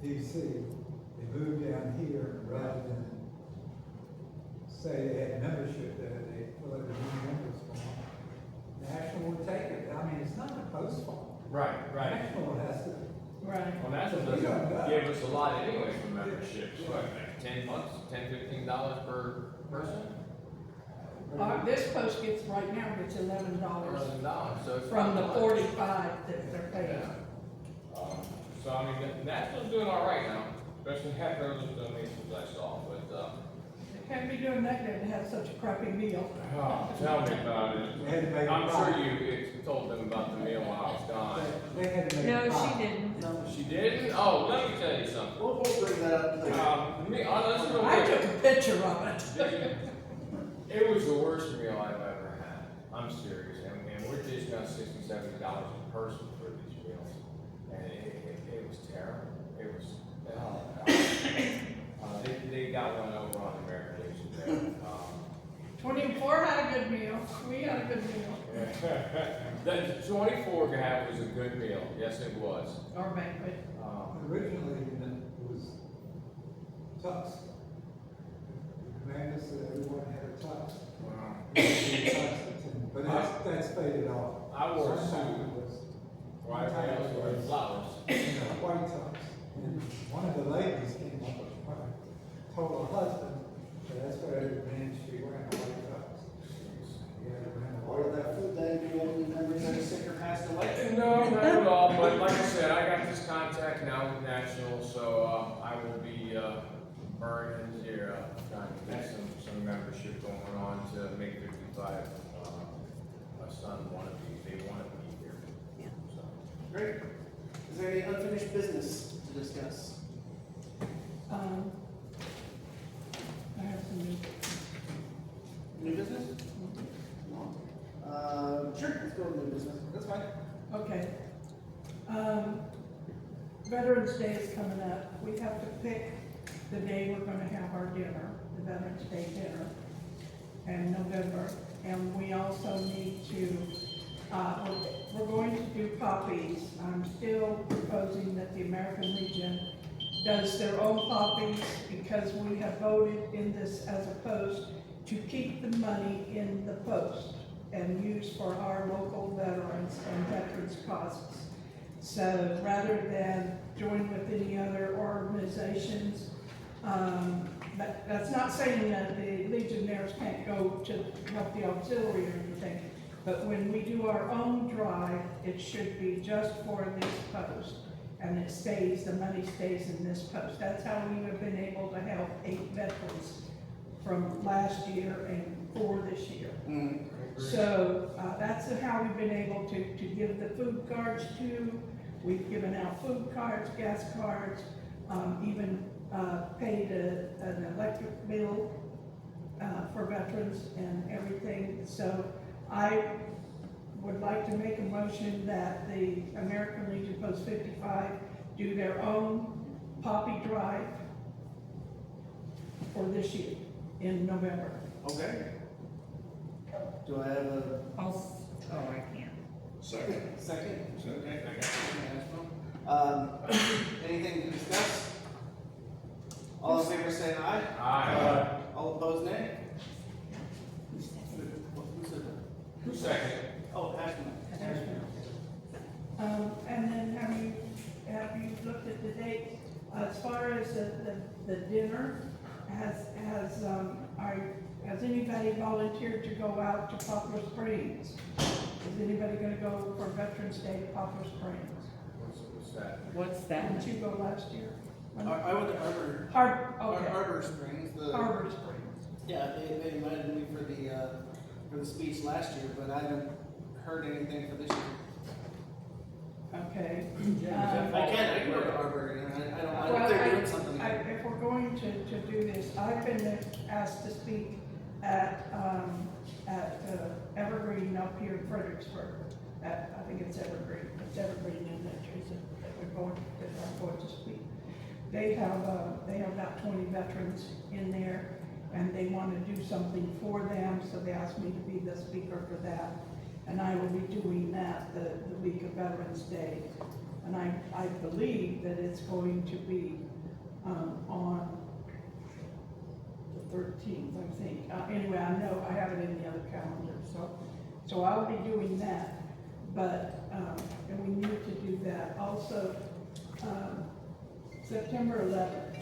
DC, they moved down here rather than say they had membership there, they fill out a new members form. National would take it, I mean, it's not a post form. right. National has to, Right. Well, National doesn't give us a lot anyway for memberships, what, like $10, $15 per person? This post gets, right now, gets $11 $11, so it's. from the not much. 45 that they're paying. Yeah. So I mean, National's doing all right now, especially after those donations I saw, but, They can't be doing that good to have such a crappy meal. oh, tell me about they had to make it. a I'm profit. sure you told them about the meal while I was gone. They had to make a No, profit. she didn't. No, She didn't? Oh, let me tell you something. we'll bring that up later. Let's go I back. took a picture of it. It was the worst meal I've ever had. I'm serious. And we're dishing out $60, $70 a person for these meals. And it was terrible. It was, oh, God. They got one over on American Legion there. 24 had a good meal. We had a good meal. That 24 was a good meal. Yes, it was. Our banquet. Originally, it was tux. The commander said everyone had a tux. But that's faded off. I wore a Sometimes suit. it was White pants with flowers. white tux. And one of the ladies came up with, told her husband, that that's what every man should be wearing, a white tux. You had to wear a Or white that food day, do you have any memories of a sick or passed away? No, not at all, but like I said, I got this contact now with National, so I will be burning here, trying to get some membership going on to make 55. My son wanted to be, they want to be here. Yeah. So. Great. Is there any unfinished business to discuss? I have some new. New business? Sure, let's go to new business. That's fine. Okay. Veterans Day is coming up. We have to pick the day we're gonna have our dinner, the Veterans Day dinner in November. And we also need to, we're going to do poppies. I'm still proposing that the American Legion does their own poppies because we have voted in this as a post to keep the money in the post and use for our local veterans and veterans causes. So rather than join with any other organizations, that's not saying that the Legionnaires can't go to help the auxiliary or anything, but when we do our own drive, it should be just for this post. And it stays, the money stays in this post. That's how we have been able to help 8 veterans from last year and 4 this year. So that's how we've been able to give the food cards to. We've given out food cards, gas cards, even paid an electric bill for veterans and everything. So I would like to make a motion that the American Legion Post 55 do their own poppy drive for this year in November. Okay. Do I have a I can't. Second. second? Second. Anything to discuss? All in favor say aye. Aye. All opposed, nay? Who said that? Who's second? Oh, Ashman. And then have you looked at the dates? As far as the dinner, has anybody volunteered to go out to Poplar Springs? Is anybody gonna go for Veterans Day to Poplar Springs? What's that? What's that? Didn't you go last year? I went to Arbor. Okay. Arbor Springs. Harbor Springs. Yeah, they invited me for the speech last year, but I haven't heard anything for this year. okay? If I can, I can go to Arbery, and I don't mind if they're doing something. If we're going to do this, I've been asked to speak at Evergreen up here in Fredericksburg. I think it's Evergreen, in that Teresa, that I'm going to speak. They have about 20 veterans in there, and they want to do something for them, so they asked me to be the speaker for that. And I will be doing that the week of Veterans Day. And I believe that it's going to be on the 13th, I think. Anyway, I know I have it in the other calendar, so I'll be doing that. But, and we need to do that. Also, September 11th,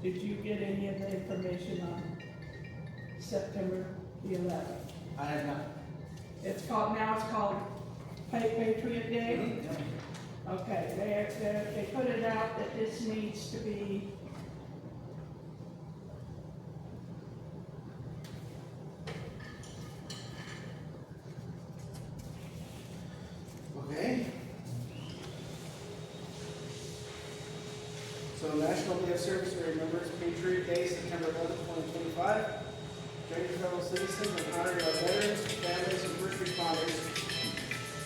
did you get any of the information on September the 11th? I have not. It's called Patriot Day? Okay, they put it out that this needs to be Okay. So National Day of Service remembers Patriot Day, September 11th, 2025. Join your fellow citizens in honoring our veterans, families, and first responders.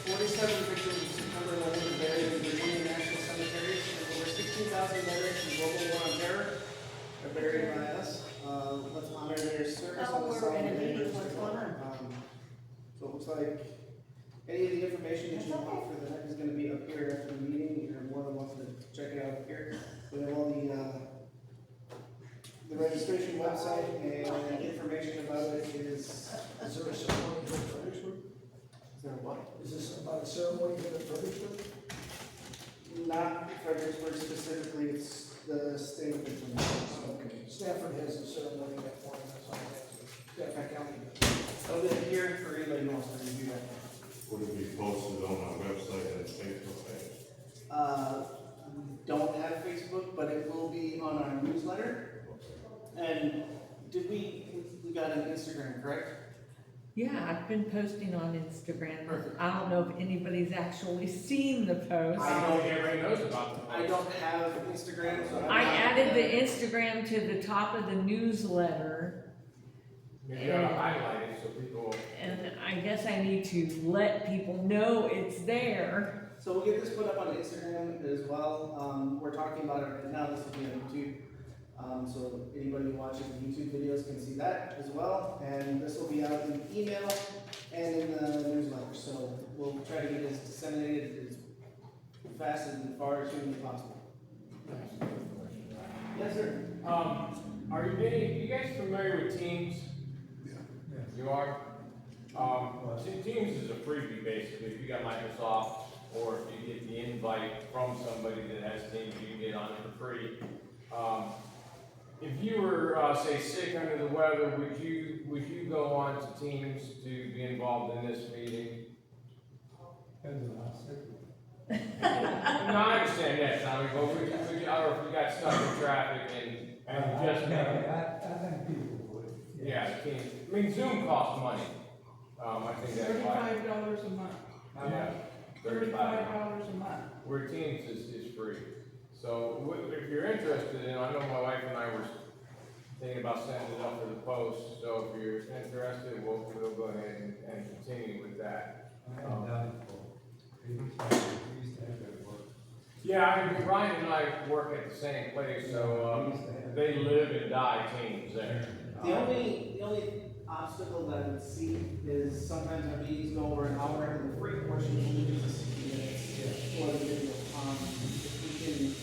47 victims of September 11th are buried in Virginia National Cemeteries, and over 16,000 veterans from Global War on Terror are buried by us. Let's honor their service on the We're in a solemn day. meeting, what's going on? So it looks like any of the information that you want for the night is gonna be up here after the meeting. You're more than welcome to check it out up here. We have all the registration website and information about it is. Is there a ceremony here in Fredericksburg? Is there what? Is this about a ceremony here in Fredericksburg? Not Fredericksburg specifically, it's the state of Virginia. Okay. Stafford has a ceremony that morning, that's all I have. Stafford County. So then here for anybody who wants to review that. Would it be posted on our website and Facebook page? We don't have Facebook, but it will be on our newsletter. And we got an Instagram, correct? Yeah, I've been posting on Instagram. Perfect. I don't know if anybody's actually seen the post. I don't think everybody knows about the I don't have Instagram, so I added the Instagram to the top of the newsletter, You gotta highlight it so people. and I guess I need to let people know it's there. So we'll get this put up on Instagram as well. We're talking about it right now, this will be on YouTube. So anybody who watches the YouTube videos can see that as well. And this will be out in email and in the newsletter. So we'll try to get this disseminated as fast and far as humanly possible. Yes, sir. Are you guys familiar with Teams? Yeah. You are? Teams is a freebie basically. If you got Microsoft or if you get the invite from somebody that has Teams, you can get on it for free. If you were, say, sick under the weather, would you go on to Teams to be involved in this meeting? Depends on how sick we No, I understand that, Tommy, but or if you got stuck in traffic and you just. I think people would. Yeah, Teams. I mean, Zoom costs money. I think that's why. $35 a month. Yeah, $35. $35 a month. Where Teams is free. So if you're interested in, I know my wife and I were thinking about sending it up for the post. So if you're interested, we'll go ahead and continue with that. I haven't done it before. We used to have that work. Yeah, I mean, Ryan and I work at the same place, so they live and die Teams there. The only obstacle that I would see is sometimes our meetings go over an hour and the free portion is only just 60 minutes for the video. If we can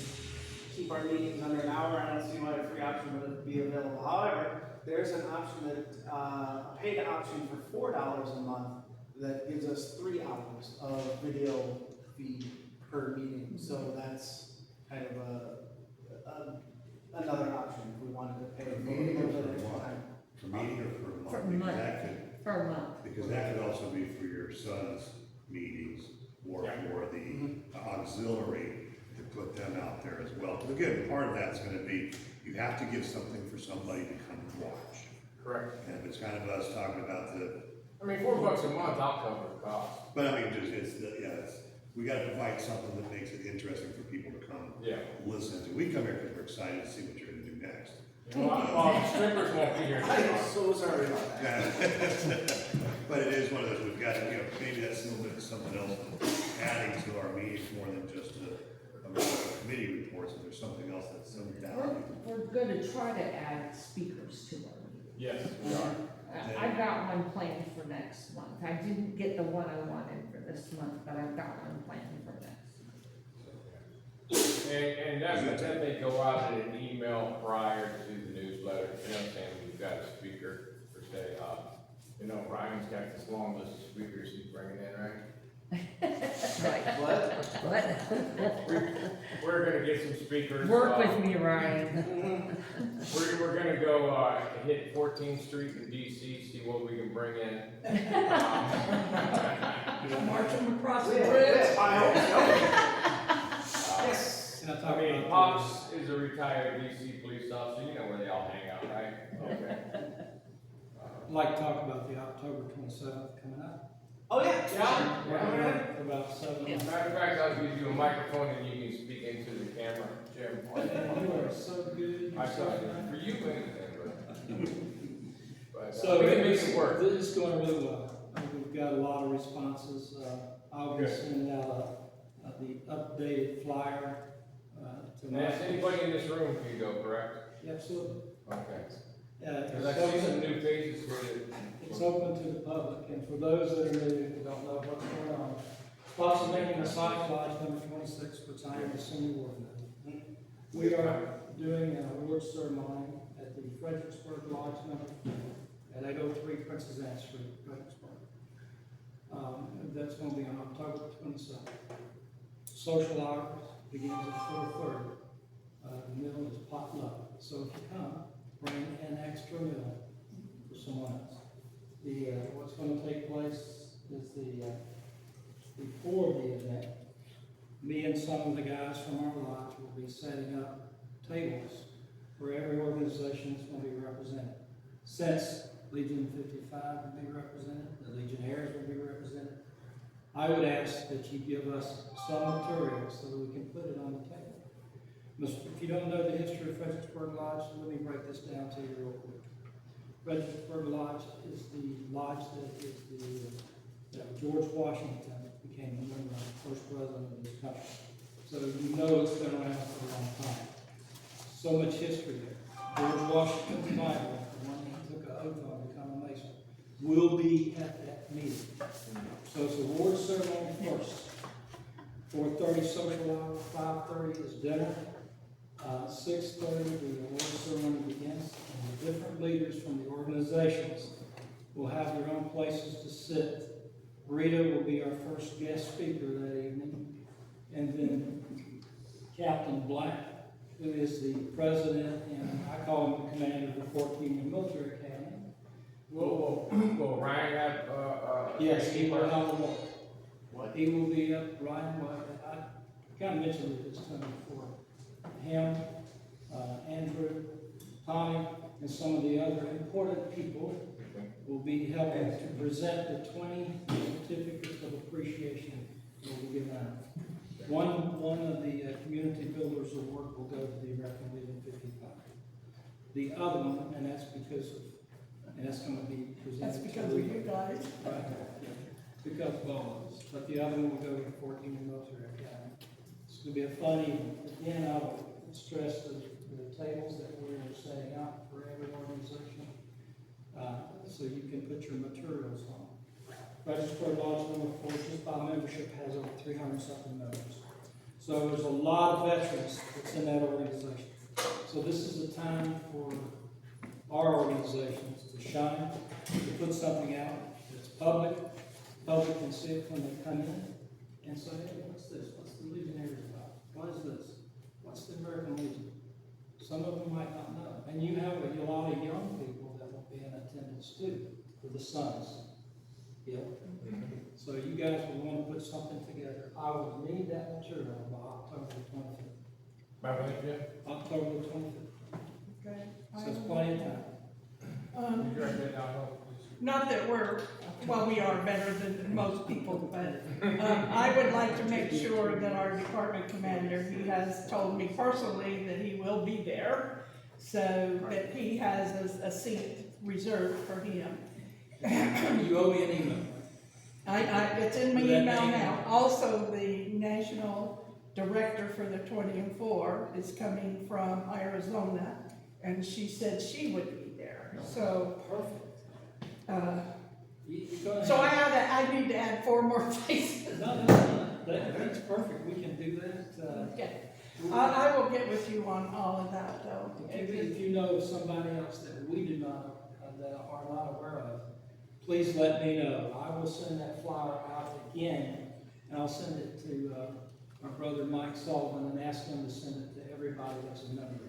keep our meetings under an hour, I don't see why a free option would be available. However, there's an option that, a paid option for $4 a month that gives us 3 hours of video feed per meeting. So that's kind of another option if we wanted to pay for a little bit of time. For meeting or for For a month? month. Because that could, For a month. because that could also be for your son's meetings or for the auxiliary to put them out there as well. Because again, part of that's gonna be, you have to give something for somebody to come and watch. Correct. And if it's kind of us talking about the, I mean, $4 a month, I'll cover the cost. but I mean, just, it's the, yeah, it's, we gotta provide something that makes it interesting for people to come Yeah. listen to. We come here because we're excited to see what you're gonna do next. Well, the strippers won't be here tomorrow. So sorry about that. But it is one of those, we've got, maybe that's a little bit of something else adding to our meeting more than just a committee reports, if there's something else that's some value. We're gonna try to add speakers to our meeting. Yes, we are. I've got one planned for next month. I didn't get the one I wanted for this month, but I've got one planned for next. And that may go out in an email prior to the newsletter, saying we've got a speaker for say, Ryan's got this long list of speakers he's bringing in, right? Right. What? We're gonna get some speakers. Work with me, Ryan. We're gonna go, hit 14th Street in DC, see what we can bring in. March them across the Yeah, bridge. I hope so. Yes. I mean, Pops is a retired DC police officer, you know where they all hang out, right? Okay. I'd like to talk about the October 27th coming up. Oh, yeah. Yeah. For about 7 Yeah. Matter of fact, I'll give you a microphone and you can speak into the camera, Jim. You are so good. I saw it, for you, but So we can make it work. this is going really well. We've got a lot of responses. I'll be Good. sending out the updated flyer And that's anybody in this room can go, correct? Yeah, absolutely. Okay. Yeah, Because I see some new faces here it's open to the public, and for those that are new who don't know what's going on, Pops is making a site lodge number 26, which I am the senior warden of. We are doing an award ceremony at the Fredericksburg Lodge number 4 at 803 Princess Anne Street, Fredericksburg. That's going to be on October 27th. Social hours begins at 4:30. The meal is potluck, so if you come, bring an extra meal for someone else. What's going to take place is before the event, me and some of the guys from our lodge will be setting up tables where every organization is going to be represented. Since Legion 55 will be represented, the Legionnaires will be represented, I would ask that you give us some material so that we can put it on the table. If you don't know the history of Fredericksburg Lodge, let me break this down to you real quick. Fredericksburg Lodge is the lodge that George Washington became the first president of this country. So you know it's been around for a long time. So much history there. George Washington's Bible, the one he took an oath on to become a Mason, will be at that meeting. So it's award ceremony first. 4:30 social hour, 5:30 is dinner. 6:30 the award ceremony begins, and the different leaders from the organizations will have their own places to sit. Rita will be our first guest speaker that evening, and then Captain Black, who is the president and I call him the commander of the 14th Military Academy. Will Ryan have, Yes, he will have a walk. What? He will be up, Ryan, I kind of mentioned it this time before. Him, Andrew, Tommy, and some of the other important people will be helping to present the 20 certificates of appreciation that will be given out. One of the Community Builders Award will go to the American Legion 55. The other one, and that's going to be presented. That's because of you guys. Right, yeah, because of all of us. But the other one will go to the 14th Military Academy. It's going to be a fun evening. Again, I will stress the tables that we're setting up for every organization, so you can put your materials on. Fredericksburg Lodge number 4, just by membership, has over 300-something members. So there's a lot of veterans that's in that organization. So this is a time for our organizations to shine, to put something out that's public. Public can see it when they come in and say, hey, what's this? What's the Legionnaires about? What is this? What's the American Legion? Some of them might not know. And you have a lot of young people that will be in attendance too, for the sons. Yeah. So you guys will want to put something together. I will need that material by October the 25th. By when, Jim? October the 25th. Okay. So it's plenty of time. Would you write that down, please? Not that we're well, we are better than most people, but, I would like to make sure that our department commander, he has told me personally that he will be there, so that he has a seat reserved for him. You owe me an email. It's in my With that email name? now. Also, the national director for the 20 and 4 is coming from Arizona, and she said she would be there, so, Perfect. You go so ahead. I need to add 4 more faces. No, that's perfect, we can do that. Okay. I will get with you on all of that, though. If you know of somebody else that we do not, that are not aware of, please let me know. I will send that flyer out again, and I'll send it to, our brother Mike Sullivan and ask him to send it to everybody that's a member.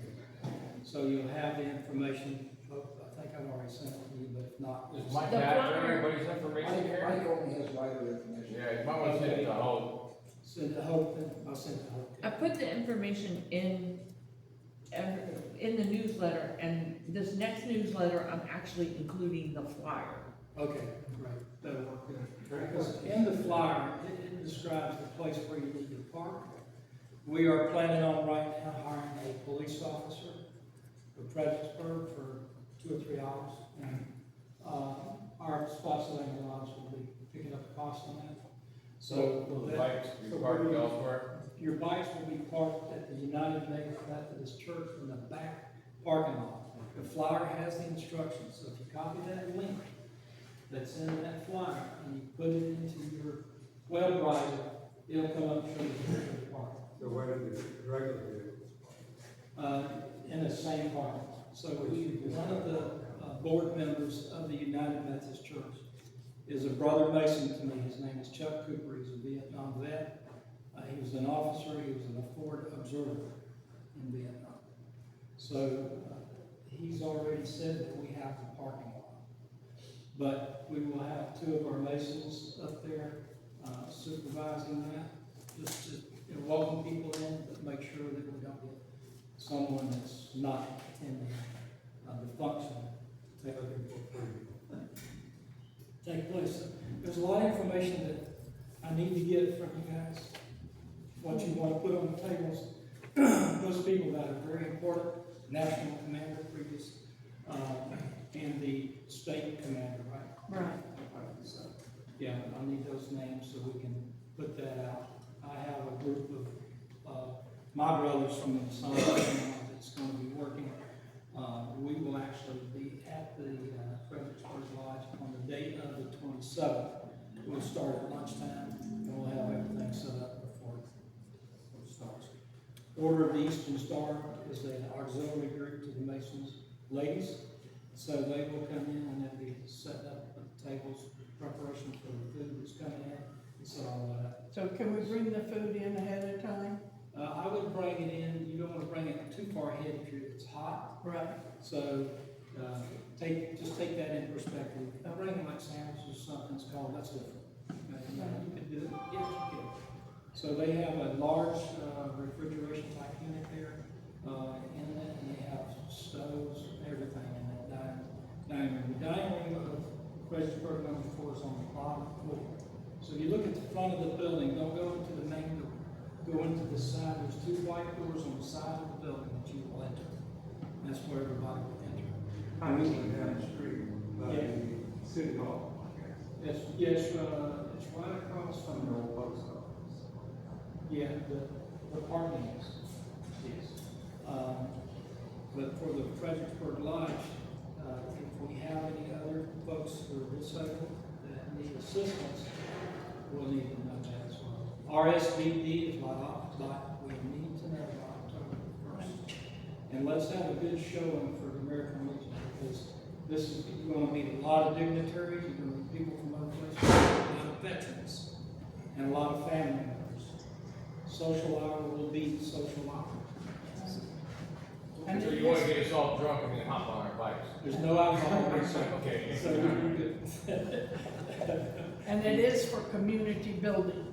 So you'll have the information. I think I've already sent it to you, but if not. Does Mike The have flyer- everybody's information here? Mike only has wider information. Yeah, you might want to send it to Hope. Send it to Hope, I'll send it to Hope. I put the information in the newsletter, and this next newsletter, I'm actually including the flyer. Okay, great, that'll work good. Because in the flyer, it describes the place where you need to park. We are planning on right now hiring a police officer for Fredericksburg for 2 or 3 hours. And, our spots selling lots will be picking up the cost on that. So will the bikes be parked elsewhere? Your bikes will be parked at the United Methodist Church in the back parking lot. The flyer has the instructions, so if you copy that link that's in that flyer and you put it into your web browser, it'll come up and show you where to park. So where do the regular vehicles park? In the same parking lot. So one of the board members of the United Methodist Church is a brother Mason to me. His name is Chuck Cooper. He's a Vietnam vet. He was an officer. He was an Ford observer in Vietnam. So he's already said that we have the parking lot. But we will have 2 of our Masons up there supervising that. Just to welcome people in, but make sure that we don't get someone that's not attending the function take place. There's a lot of information that I need to get from you guys. What you want to put on the tables. Those people that are very important, national commander previous, and the state commander, right? Right. So, yeah, I need those names so we can put that out. I have a group of my brothers from the Masonic that's going to be working. We will actually be at the Fredericksburg Lodge on the date of the 27th. We'll start at lunchtime, and we'll have everything set up before it starts. Order of the Eastern Star is an auxiliary group to the Masons ladies. So they will come in and they'll be setting up the tables, preparation for the food that's coming in, and set all that up. So can we bring the food in ahead of time? I would bring it in, you don't want to bring it too far ahead if it's hot. Right. So, just take that in perspective. Bring like sandwiches or something, it's called, that's different. You could do it, yes, you can. So they have a large, refrigeration type unit there, in that, and they have stoves, everything in that dining room. The dining room of Fredericksburg number 4 is on the bottom floor. So if you look at the front of the building, don't go into the main door. Go into the side, there's 2 white doors on the side of the building that you will enter. That's where everybody will enter. Down the street, by the city hall, I guess. Yes, it's right across from The old post office. yeah, the parking is, yes. But for the Fredericksburg Lodge, if we have any other folks who are disabled that need assistance, we'll need to know that as well. RSVP is like we need to know by October 1st. And let's have a good showing for the American Legion, because this is, you're going to meet a lot of dignitaries, you're going to meet people from other places, a lot of veterans, and a lot of family members. Social hour will be social hour. And So it you want to is- get us all drunk and then hop on our bikes? There's no alcohol in sight. Okay. So you're good. And it is for community building.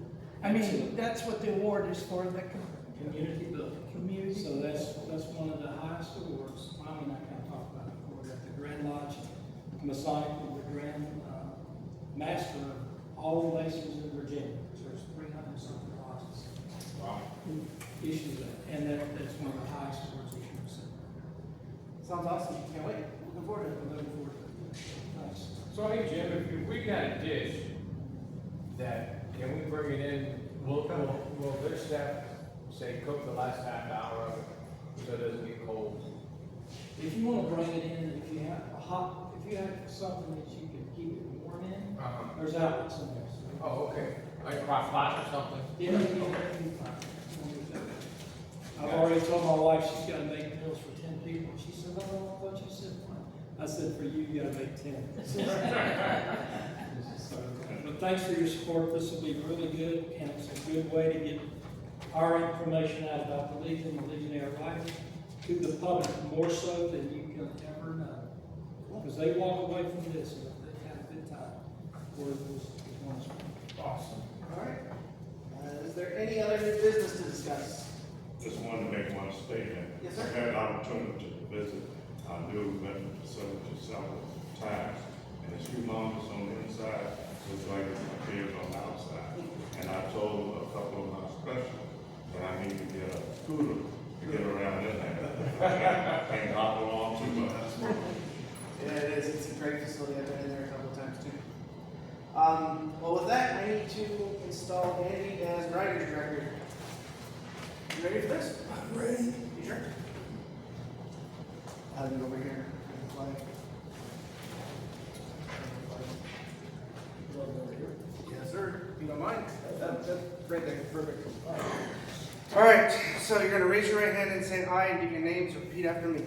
I mean, Absolutely. that's what the award is for, the Community building. community. So that's one of the highest awards. I mean, I can't talk about it. We're at the Grand Lodge, Masonic, the Grand master of all the masons in Virginia. So there's 300 something lodges. Wow. Issues that, and that's one of the highest awards issues. Sounds awesome, can't wait, looking forward to it. I'm looking forward to it. Nice. So, hey, Jim, if we got a dish that, can we bring it in, will their staff say cook the last half hour of it, so it doesn't get cold? If you want to bring it in, if you have if you have something that you can keep it warm in, there's outlets in there. So. Oh, okay, like a crock pot or something? Yeah, you can fine. I've already told my wife she's got to make meals for 10 people. She said, "Oh, I thought you said one." I said, "For you, you got to make 10." But thanks for your support. This will be really good, and it's a good way to get our information out about the Legion, the Legionnaire Rifle, to the public more so than you can ever know. Because they walk away from this and they've had a good time. Word was wonderful. Awesome. All right. Is there any other new business to discuss? Just wanted to make one statement. Yes, sir. I've had an opportunity to visit our new veteran facility several times, and it's humongous on the inside, looks like it appears on the outside. And I told a couple of my specialists that I need to get a scooter to get around in there. Can't hop along too much. Yeah, it is, it's a great facility, I've been in there a couple of times too. Well, with that, I need to install Andy as rider director. You ready for this? I'm ready. You sure? I'll be over here. Yes, sir. If you don't mind. That's right there. Perfect. All right. So you're gonna raise your right hand and say "I" and give your names. Repeat after me.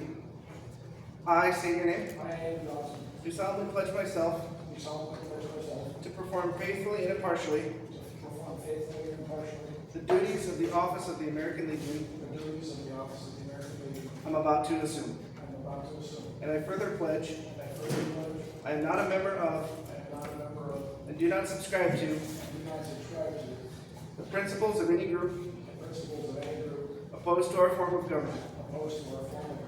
I say your name. I am Johnson. Do solemnly pledge myself Do solemnly pledge myself to perform faithfully and impartially to perform faithfully and impartially the duties of the office of the American Legion the duties of the office of the American Legion I'm about to assume. I'm about to assume. And I further pledge And I further pledge I am not a member of I am not a member of and do not subscribe to and do not subscribe to the principles of any group the principles of any group opposed to our form of government. opposed to our form of government.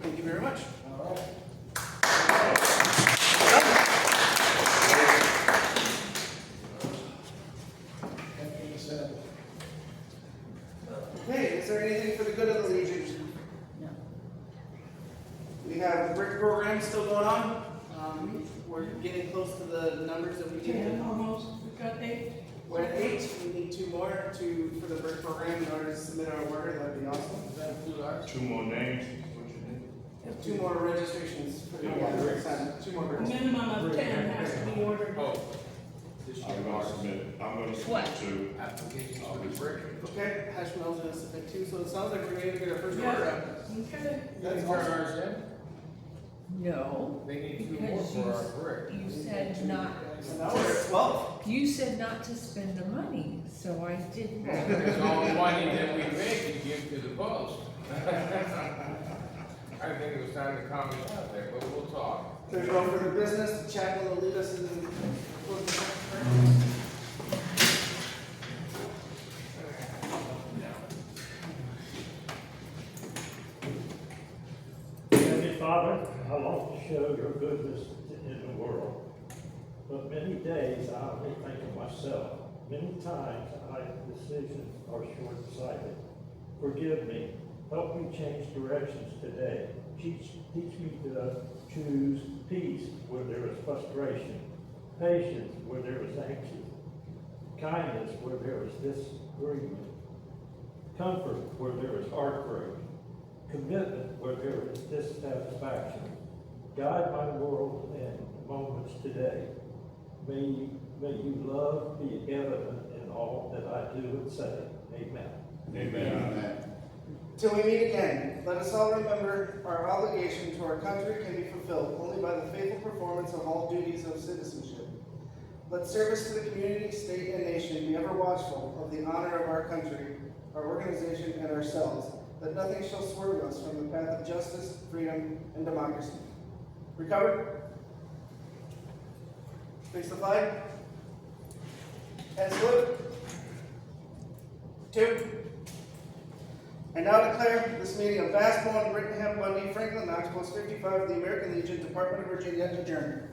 Thank you very much. All right. That being said, Okay, is there anything for the good of the Legion? No. We have the brick program still going on. We're getting close to the numbers that we need. 10 almost, we've got 8. We're at 8. We need 2 more for the brick program in order to submit our order. That'd be awesome. Does that include ours? 2 more names, what you need? 2 more registrations for the bricks. 2 more A bricks. minimum of 10 has to be ordered. Oh. This I'm year, gonna ours. submit What? 2. Applications for the brick. Okay, Hash Mill's gonna submit 2, so it sounds like we're ready to get our first Yeah. order out. Okay. That's Turn awesome. ours in? No, They need 2 more because for our brick. you said not, So now we're at 12. you said not to spend the money, so I did that. Because all the money that we make, we give to the post. I think it was time to calm it down there, but we'll talk. If there's no further business, the chaplain will lead us in the Heavenly Father, I long to show your goodness in the world. But many days I only think of myself. Many times decisions are short-sighted. Forgive me. Help me change directions today. Teach me to choose peace where there is frustration, patience where there is anxiety, kindness where there is disagreement, comfort where there is heartbreak, commitment where there is dissatisfaction. Guide my world and moments today. May you love be evident in all that I do and say. Amen. Amen. Till we meet again, let us all remember our obligation to our country can be fulfilled only by the faithful performance of all duties of citizenship. Let service to the community, state, and nation be ever watchful of the honor of our country, our organization, and ourselves, that nothing shall swerve us from the path of justice, freedom, and democracy. Recovered? Face the flag. And salute. 2. I now declare this meeting of Bassbone, Brittingham, Bundy, Franklin, Knox, Post 55 of the American Legion, Department of Virginia, adjourned.